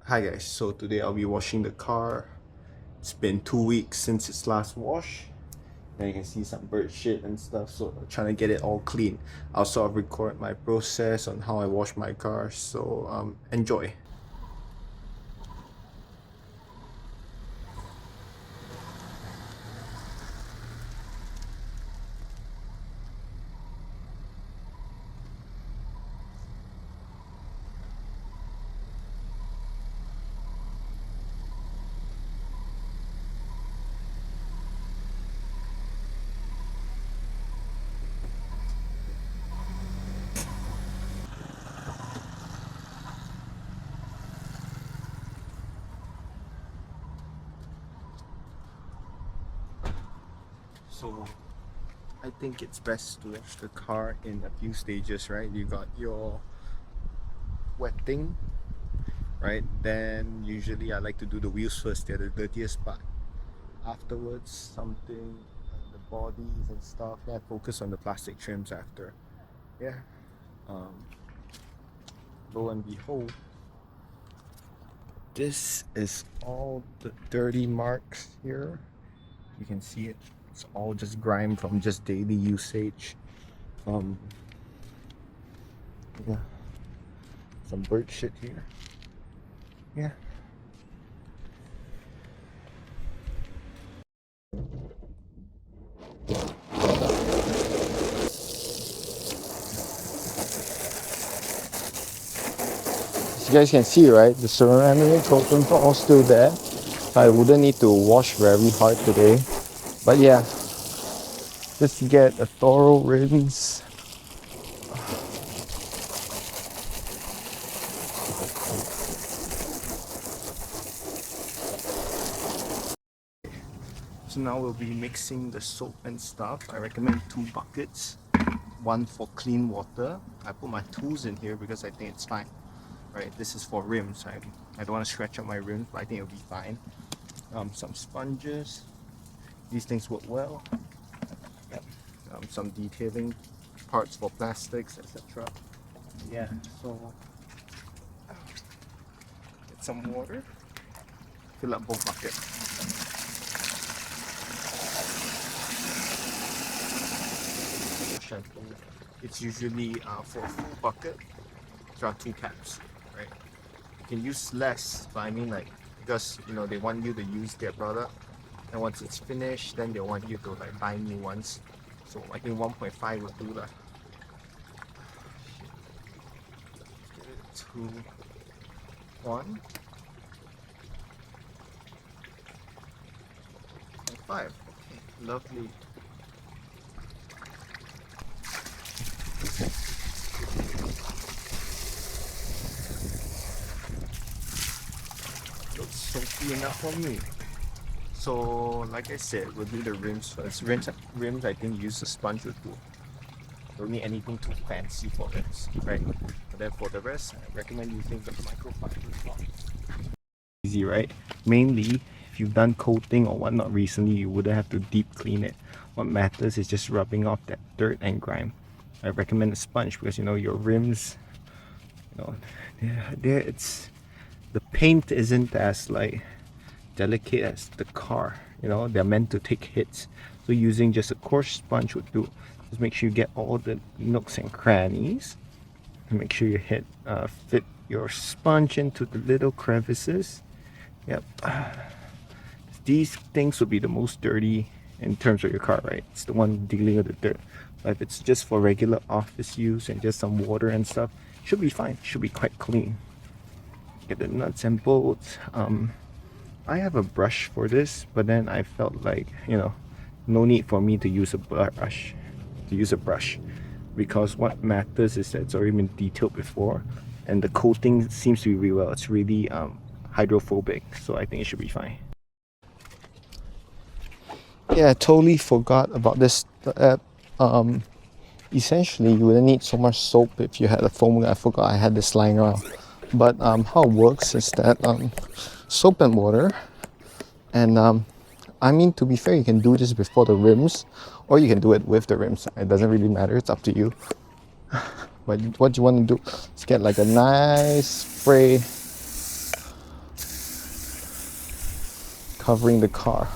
Hi guys, so today I'll be washing the car. It's been 2 weeks since its last wash. And you can see some bird shit and stuff, so I'm trying to get it all clean. I'll sort of record my process on how I wash my car, so enjoy. So I think it's best to wash the car in a few stages, right? You got your wetting, right? Then usually I like to do the wheels first, they're the dirtiest part. Afterwards, something the bodies and stuff. Then I focus on the plastic trims after. Yeah. Lo and behold, this is all the dirty marks here. You can see it. It's all just grime from just daily usage. Yeah, some bird shit here. Yeah. As you guys can see, right, the ceramic coatings are all still there. I wouldn't need to wash very hard today, but yeah, just get a thorough rinse. So now we'll be mixing the soap and stuff. I recommend 2 buckets, one for clean water. I put my tools in here because I think it's fine. Right, this is for rims. I don't want to scratch up my rims, but I think it'll be fine. Some sponges. These things work well. Yep. Some detailing parts for plastics, etc. Yeah. So get some water. Fill up both buckets. Shampoo. It's usually for a full bucket. It's around 2 caps. Right. You can use less, but I mean like because they want you to use their product, and once it's finished, then they want you to like buy new ones. So I think 1.5 will do that. 2, 1, 5. Okay, lovely. Looks soapy enough for me. So like I said, we'll do the rims first. Rims I think use a sponge or two. Don't need anything too fancy for rims, right? But then for the rest, I recommend using the microfiber cloth. Easy, right? Mainly, if you've done coating or whatnot recently, you wouldn't have to deep clean it. What matters is just rubbing off that dirt and grime. I recommend a sponge because your rims, it's the paint isn't as like delicate as the car. They're meant to take hits. So using just a coarse sponge would do. Just make sure you get all the nooks and crannies. And make sure you fit your sponge into the little crevices. Yep. These things would be the most dirty in terms of your car, right? It's the one dealing with the dirt. But if it's just for regular office use and just some water and stuff, should be fine. Should be quite clean. Get the nuts and bolts. I have a brush for this, but then I felt like no need for me to use a brush. Because what matters is that it's already been detailed before, and the coating seems to be really well. It's really hydrophobic, so I think it should be fine. Yeah, I totally forgot about this. Essentially, you wouldn't need so much soap if you had a foam. I forgot I had this lying around. But how it works is that soap and water, and I mean, to be fair, you can do this before the rims, or you can do it with the rims. It doesn't really matter. It's up to you. But what you want to do is get like a nice spray covering the car.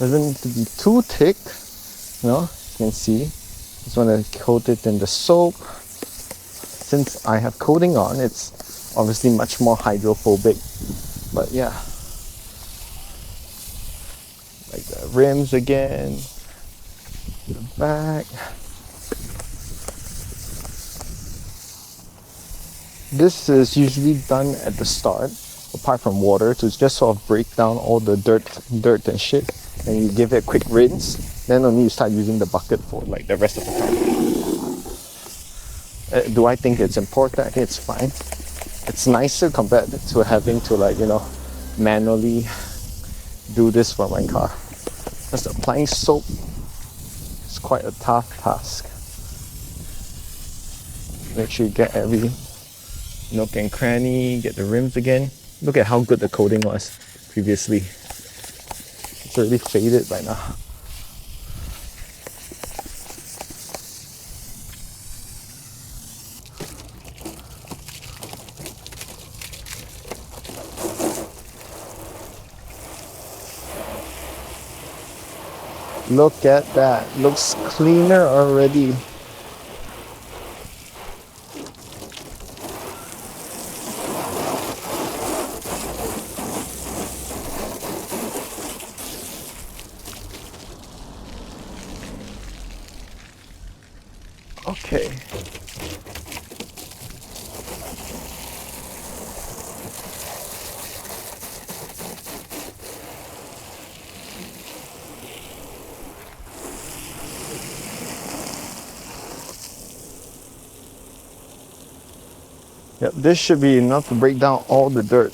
Doesn't need to be too thick, you know, you can see. Just want to coat it in the soap. Since I have coating on, it's obviously much more hydrophobic. But yeah, like the rims again, the back. This is usually done at the start, apart from water, to just sort of break down all the dirt and shit. And you give it a quick rinse, then only you start using the bucket for like the rest of the car. Do I think it's important? I think it's fine. It's nicer compared to having to, like, you know, manually do this for my car. Because applying soap is quite a tough task. Make sure you get every nook and cranny, get the rims again. Look at how good the coating was previously. It's already faded by now. Look at that, looks cleaner already. Okay. Yep, this should be enough to break down all the dirt.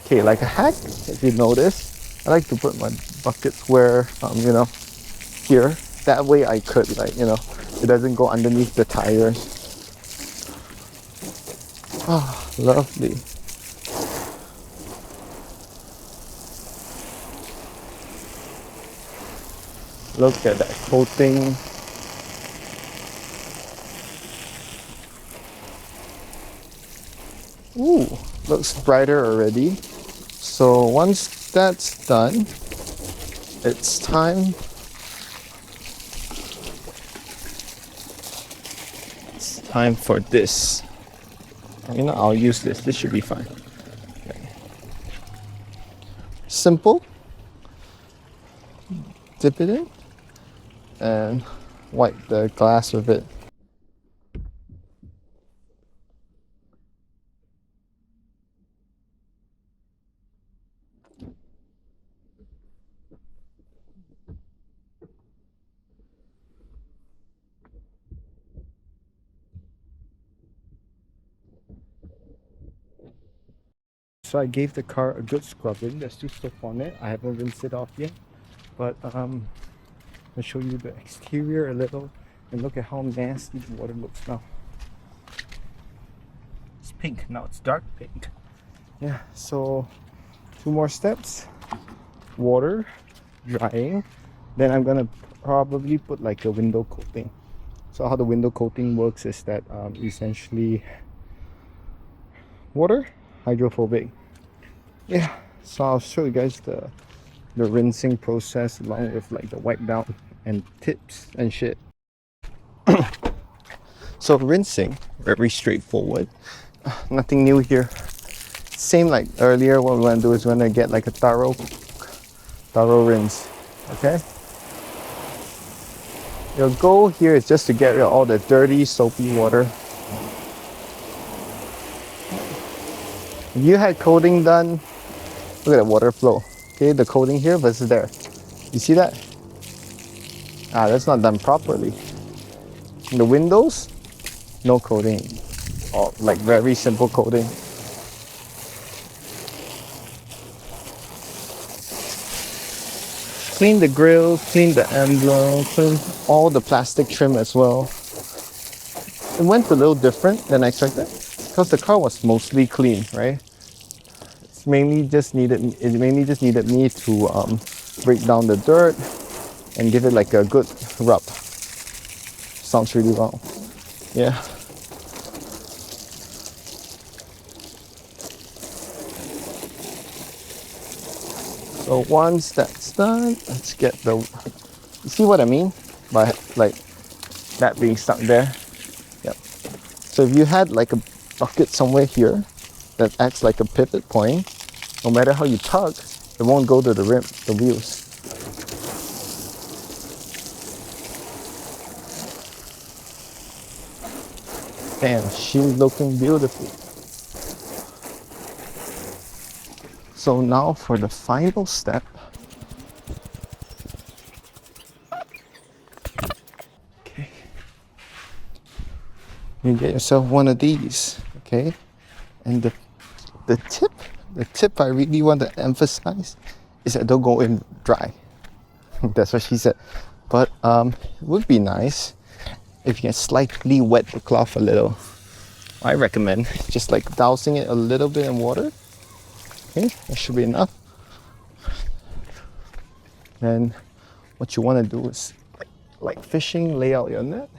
Okay, like a hack, if you notice, I like to put my buckets where, you know, here. That way I could, like, you know, it doesn't go underneath the tires. Ah, lovely. Look at that coating. Ooh, looks brighter already. So once that's done, it's time. It's time for this. You know, I'll use this. This should be fine. Okay. Simple. Dip it in and wipe the glass with it. So I gave the car a good scrubbing. There's still stuff on it. I haven't rinsed it off yet. But I'll show you the exterior a little and look at how nasty the water looks now. It's pink, now it's dark pink. Yeah, so 2 more steps. Water, drying. Then I'm gonna probably put like a window coating. So how the window coating works is that essentially water, hydrophobic. Yeah, so I'll show you guys the rinsing process along with like the wipe down and tips and shit. So rinsing, very straightforward. Nothing new here. Same like earlier. What we want to do is we're going to get like a thorough rinse. Okay. Your goal here is just to get rid of all the dirty, soapy water. If you had coating done, look at the water flow. Okay, the coating here versus there. You see that? Ah, that's not done properly. In the windows, no coating. Or like very simple coating. Clean the grill, clean the emblem, clean all the plastic trim as well. It went a little different than I expected because the car was mostly clean, right? It mainly just needed me to break down the dirt and give it like a good rub. Sounds really wrong. Yeah. So once that's done, let's get the, you see what I mean by like that being stuck there? Yep. So if you had like a bucket somewhere here that acts like a pivot point, no matter how you tug, it won't go to the rim, the wheels. Damn, she's looking beautiful. So now for the final step. Okay. You get yourself one of these, okay? And the tip I really want to emphasize is that don't go in dry. That's what she said. But it would be nice if you can slightly wet the cloth a little. I recommend just like dousing it a little bit in water. Okay, that should be enough. Then what you want to do is like fishing, lay out your net,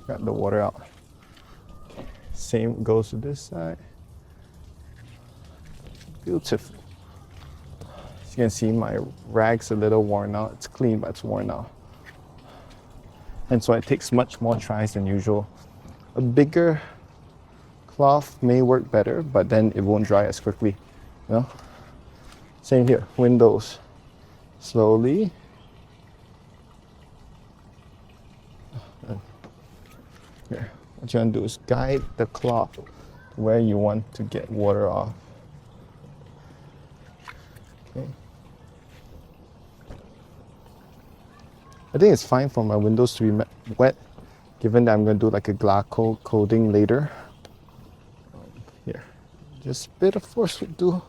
grab the water out. Same goes to this side. Beautiful. As you can see, my rag's a little worn out. It's clean, but it's worn out. And so it takes much more tries than usual. A bigger cloth may work better, but then it won't dry as quickly. You know? Same here, windows. Slowly. Here. What you want to do is guide the cloth to where you want to get water off. Okay. I think it's fine for my windows to be wet, given that I'm going to do like a glass coating later. Here, just a bit of force would do.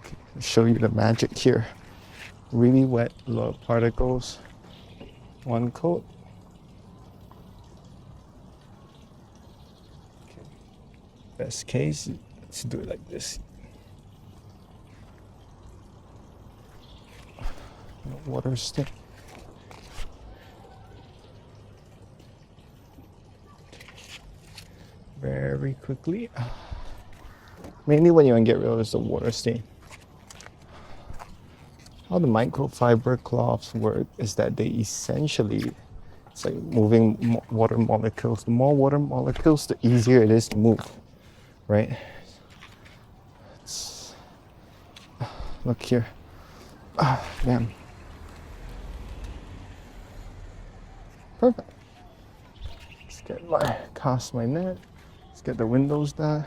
Okay, I'll show you the magic here. Really wet little particles. One coat. Okay. Best case, let's do it like this. Water stick. Very quickly. Mainly when you want to get rid of the water stain. How the microfiber cloths work is that they essentially, it's like moving water molecules. The more water molecules, the easier it is to move, right? Look here. Damn. Perfect. Let's cast my net. Let's get the windows done.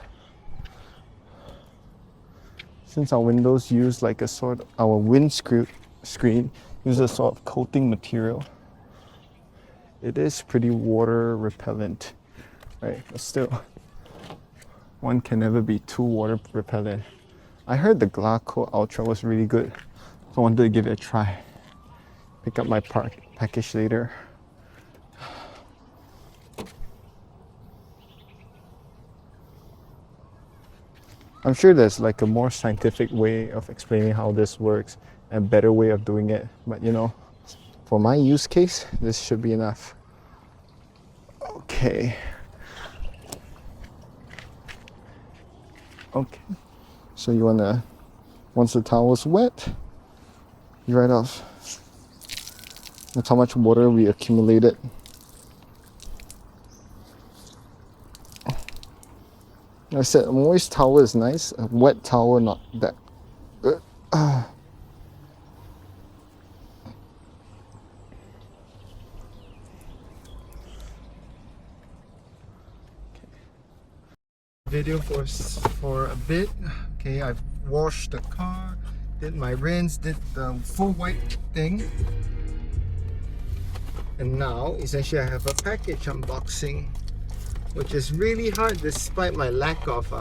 Since our windows use like a sort of, our windscreen uses a sort of coating material, it is pretty water repellent, right? But still, one can never be too water repellent. I heard the Glaco Ultra was really good, so I wanted to give it a try. Pick up my package later. I'm sure there's like a more scientific way of explaining how this works and a better way of doing it, but you know, for my use case, this should be enough. Okay. Okay. So you wanna, once the towel is wet, you dry it off. That's how much water we accumulated. I said a moist towel is nice, a wet towel not that good. Video for a bit. Okay, I've washed the car, did my rinse, did the full white thing. And now, essentially I have a package unboxing, which is really hard despite my lack of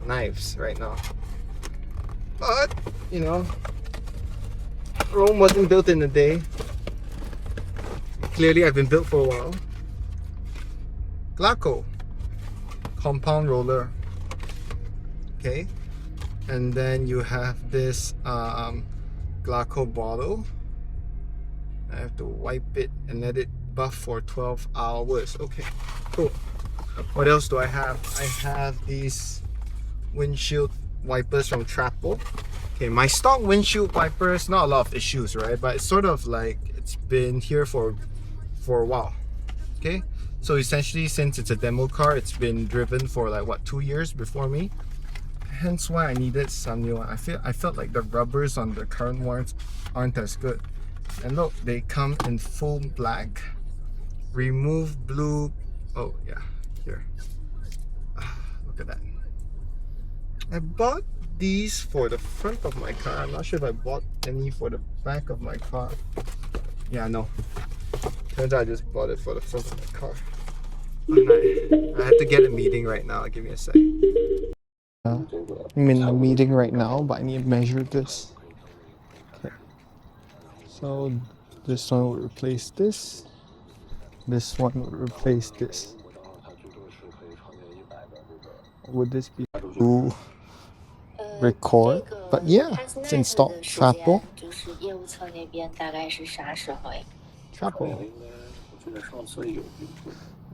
knives right now. But, you know, Rome wasn't built in a day. Clearly I've been built for a while. Glaco compound roller. Okay. And then you have this Glaco bottle. I have to wipe it and let it buff for 12 hours. Okay, cool. What else do I have? I have these windshield wipers from Trapo. Okay, my stock windshield wipers, not a lot of issues, right? But it's sort of like it's been here for a while. Okay, so essentially, since it's a demo car, it's been driven for like what, 2 years before me. Hence why I needed some new one. I felt like the rubbers on the current ones aren't as good. And look, they come in full black. Remove blue. Oh yeah, here. Look at that. I bought these for the front of my car. I'm not sure if I bought any for the back of my car. Yeah, no. Turns out I just bought it for the front of my car. I have to get a meeting right now. Give me a sec. I'm in a meeting right now, but I need to measure this. Okay. So this one will replace this. This one will replace this. Would this be to record? But yeah, it's installed. Trapo. Trapo.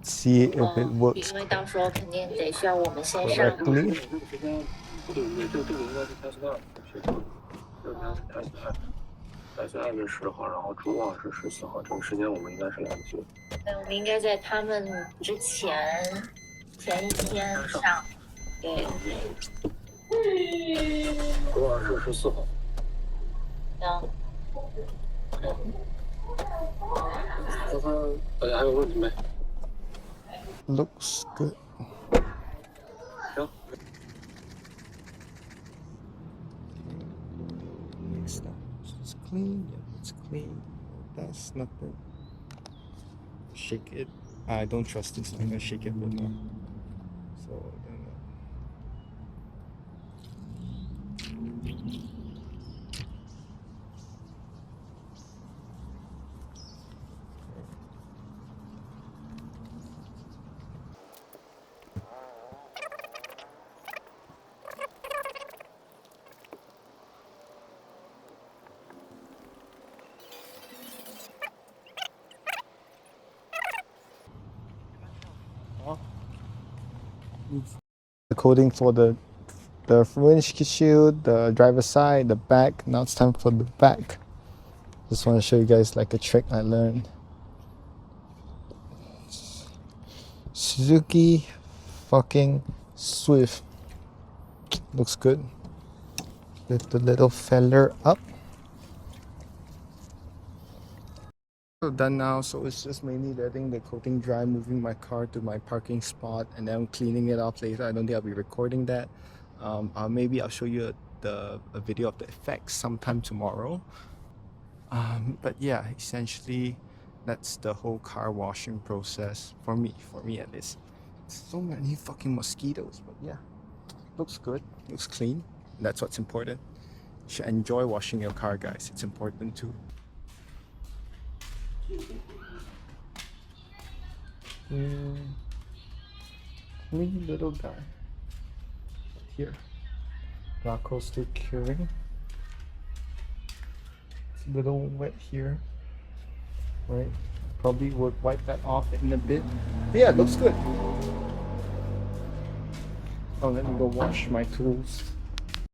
See if it works correctly. Looks good. Next up, it's clean. Yeah, it's clean. That's nothing. Shake it. I don't trust this. I'm gonna shake it a bit more. So then. The coating for the windshield, the driver's side, the back. Now it's time for the back. Just want to show you guys like a trick I learned. Suzuki fucking Swift. Looks good. Lift the little feller up. Done now, so it's just mainly letting the coating dry, moving my car to my parking spot, and then cleaning it up later. I don't think I'll be recording that. Maybe I'll show you a video of the effects sometime tomorrow. But yeah, essentially that's the whole car washing process for me at least. So many fucking mosquitoes, but yeah, looks good, looks clean. That's what's important. You should enjoy washing your car, guys. It's important too. Clean little guy. Here, Rocco's still curing. It's a little wet here, right? Probably would wipe that off in a bit. But yeah, it looks good. Oh, let me go wash my tools.